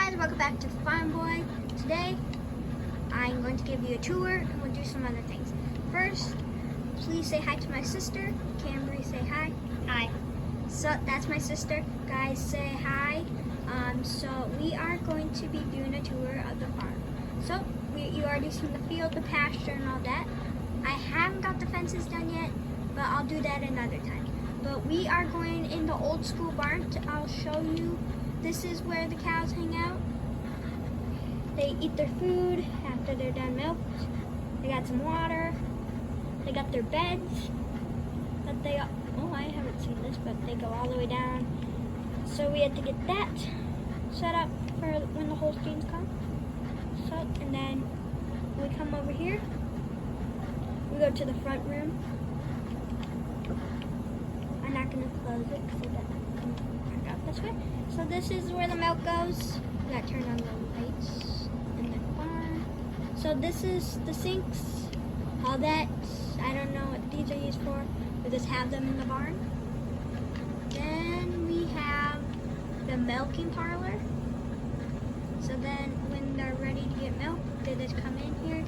guys, welcome back to Farm Boy. Today, I'm going to give you a tour and we'll do some other things. First, please say hi to my sister. Cambry, say hi. Hi. So that's my sister. Guys, say hi. So we are going to be doing a tour of the farm. So you already seen the field, the pasture, and all that. I haven't got the fences done yet, but I'll do that another time. But we are going in the old school barn. I'll show you. This is where the cows hang out. They eat their food after they're done milked. They got some water. They got their beds. But they, oh, I haven't seen this, but they go all the way down. So we had to get that set up for when the Holsteins come. So, and then we come over here. We go to the front room. I'm not gonna close it because I got this way. So this is where the milk goes. We got to turn on the lights in the barn. So this is the sinks. All that, I don't know what these are used for. We just have them in the barn. Then we have the milking parlor. So then when they're ready to get milk, they just come in here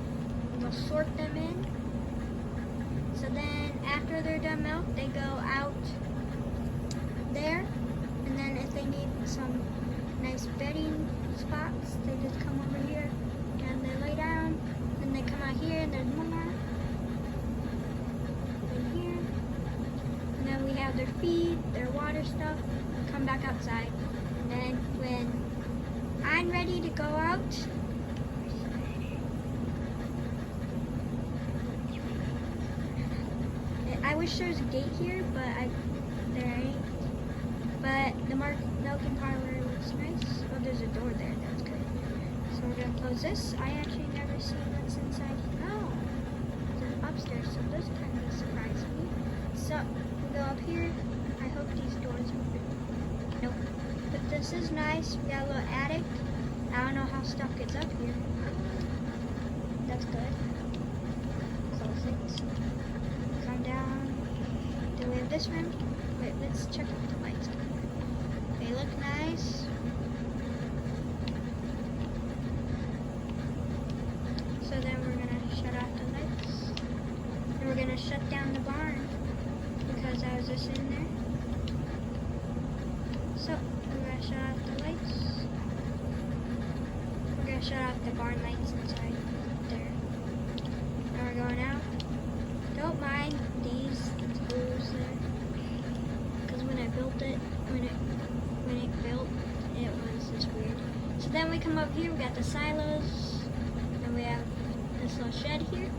and we'll sort them in. So then after they're done milk, they go out there. And then if they need some nice bedding spots, they just come over here and they lay down. Then they come out here and there's more. In here. And then we have their feed, their water stuff, come back outside. And then when I'm ready to go out, I wish there was a gate here, but there ain't. But the milking parlor looks nice. Oh, there's a door there. That's good. So we're gonna close this. I actually never seen what's inside. Oh, it's upstairs. So this kind of surprised me. So we go up here. I hope these doors open. Nope. But this is nice. We got a little attic. I don't know how stuff gets up here. That's good. Close it. Come down. Then we have this room. Wait, let's check out the lights. They look nice. So then we're gonna shut off the lights. And we're gonna shut down the barn because I was just in there. So we're gonna shut off the lights. We're gonna shut off the barn lights inside there. Now we're going out. Don't mind these screws there, because when I built it, when it built, it was just weird. So then we come up here. We got the silos, and we have this little shed here.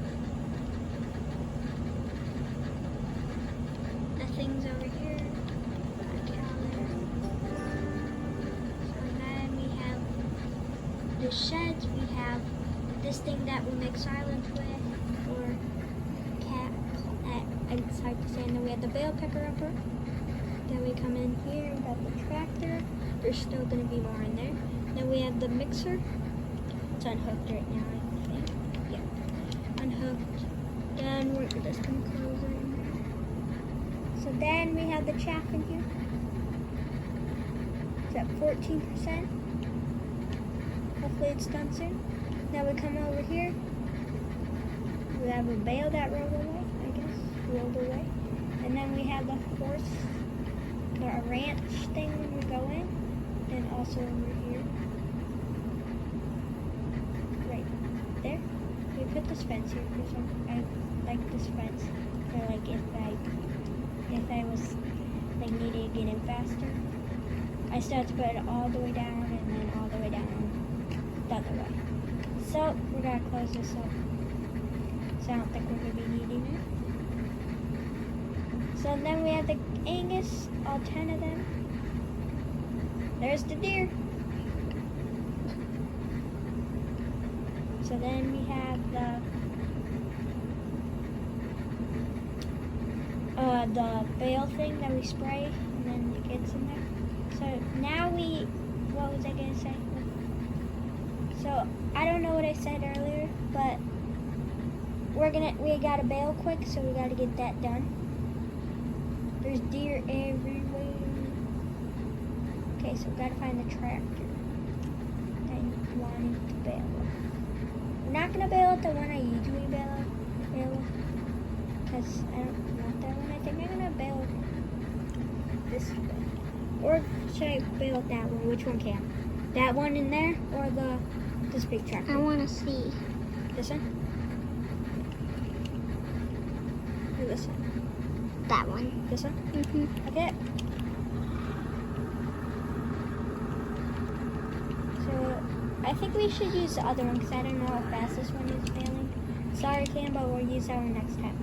The things over here. Got a cow there. So then we have the sheds. We have this thing that we make silage with, or it's hard to say. And then we have the bale picker upper. Then we come in here, we got the tractor. There's still gonna be more in there. Then we have the mixer. It's unhooked right now, I think. Yeah, unhooked. Then we're just gonna close it in there. So then we have the chaff in here. It's at 14%. Hopefully it's done soon. Now we come over here. We have a bale that rolled away, I guess. Rolled away. And then we have the horse, the ranch thing when we go in, and also over here, right there. We put this fence here for some. I like this fence for like if I was like needed to get in faster. I still have to put it all the way down and then all the way down the other way. So we're gonna close this up. So I don't think we're gonna be needing it. So then we have the Angus, all 10 of them. There's the deer. So then we have the bale thing that we spray, and then it gets in there. So now what was I gonna say? So I don't know what I said earlier, but we gotta bale quick, so we gotta get that done. There's deer everywhere. Okay, so we gotta find the tractor. wanting to bail. We're not gonna bail at the one I usually bail because I don't want that one. I think I'm gonna bail this one. Or should I bail at that one? Which one, Cam? That one in there or this big tractor? I want to see. This one? Or this one? That one. This one? Mm-hmm. Okay. So I think we should use the other one because I don't know how fast this one is failing. Sorry, Cam, but we'll use that one next time.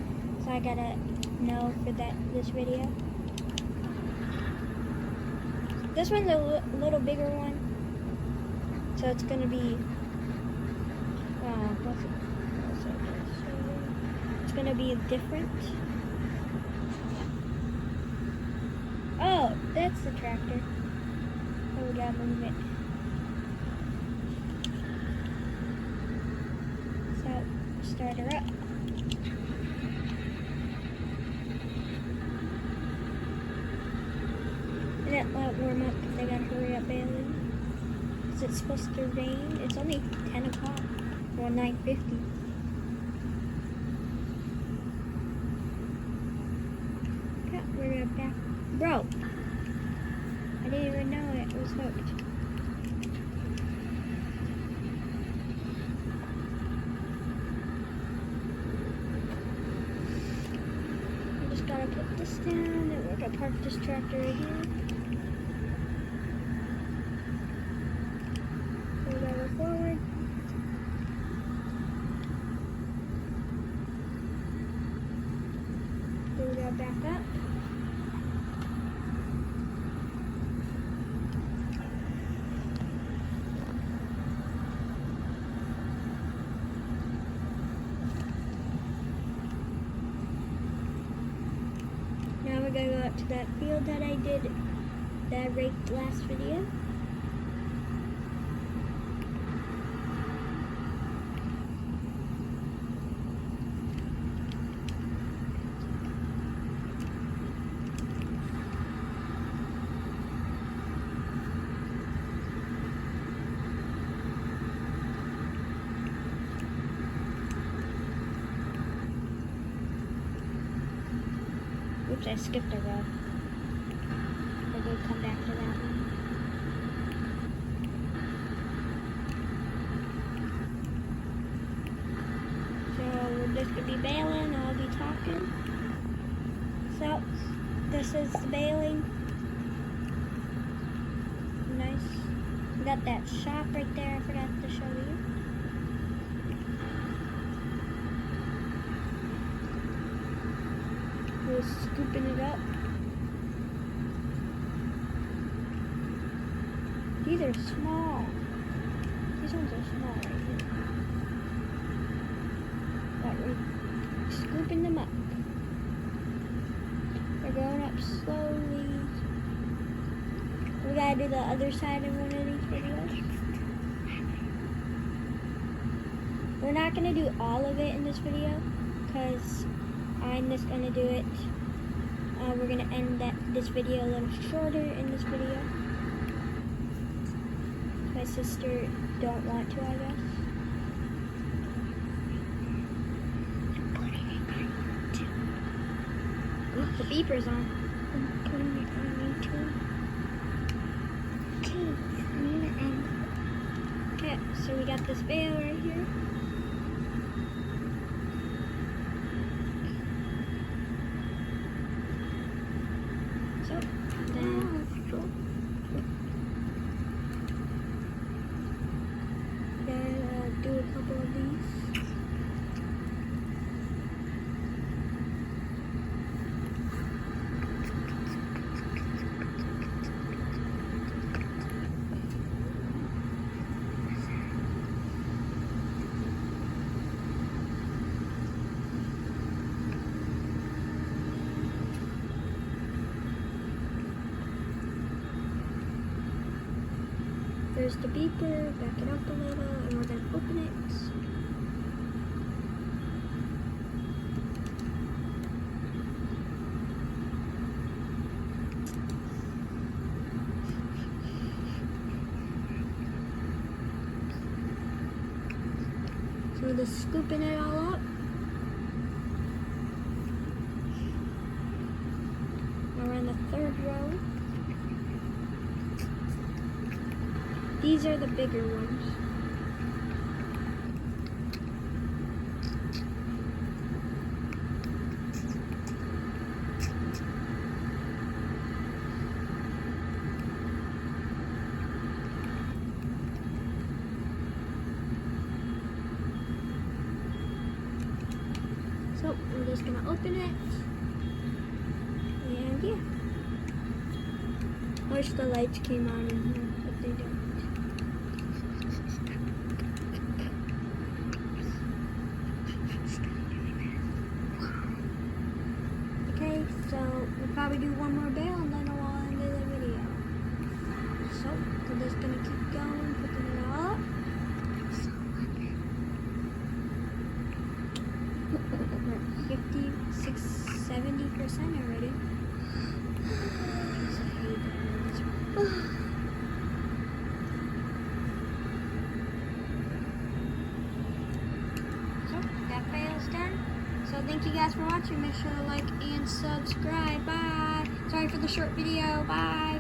So I gotta know for this video. This one's a little bigger one, so it's gonna be. It's gonna be different. Oh, that's the tractor. Oh, we gotta move it. So, start her up. And it won't warm up because I gotta hurry up bailing. Is it supposed to rain? It's only 10 o'clock. Well, 9:50. Yeah, we're back. Bro! I didn't even know it was hooked. I just gotta put this down, then we're gonna park this tractor right here. We're gonna go forward. Then we gotta back up. Now we're gonna go up to that field that I raked last video. Oops, I skipped a row. We'll come back to that one. So we're just gonna be bailing, I'll be talking. So this is the bailing. Nice. We got that shop right there, I forgot to show you. We're scooping it up. These are small. These ones are small right here. But we're scooping them up. They're going up slowly. We gotta do the other side of one of these videos. We're not gonna do all of it in this video because I'm just gonna do it. We're gonna end this video a little shorter in this video. My sister don't want to, I guess. Ooh, the beeper's on. I'm putting it on me too. Okay, I'm gonna end. Okay, so we got this bale right here. So then do a couple of these. There's the beeper, back it up a little, and we're gonna open it. We're just scooping it all up. Now we're in the third row. These are the bigger ones. So we're just gonna open it. And yeah. I wish the lights came on in here, but they don't. Okay, so we'll probably do one more bale and then we'll end the video. So we're just gonna keep going, picking it all up. 56, 70% already. So that bale's done. So thank you guys for watching. Make sure to like and subscribe. Bye. Sorry for the short video. Bye.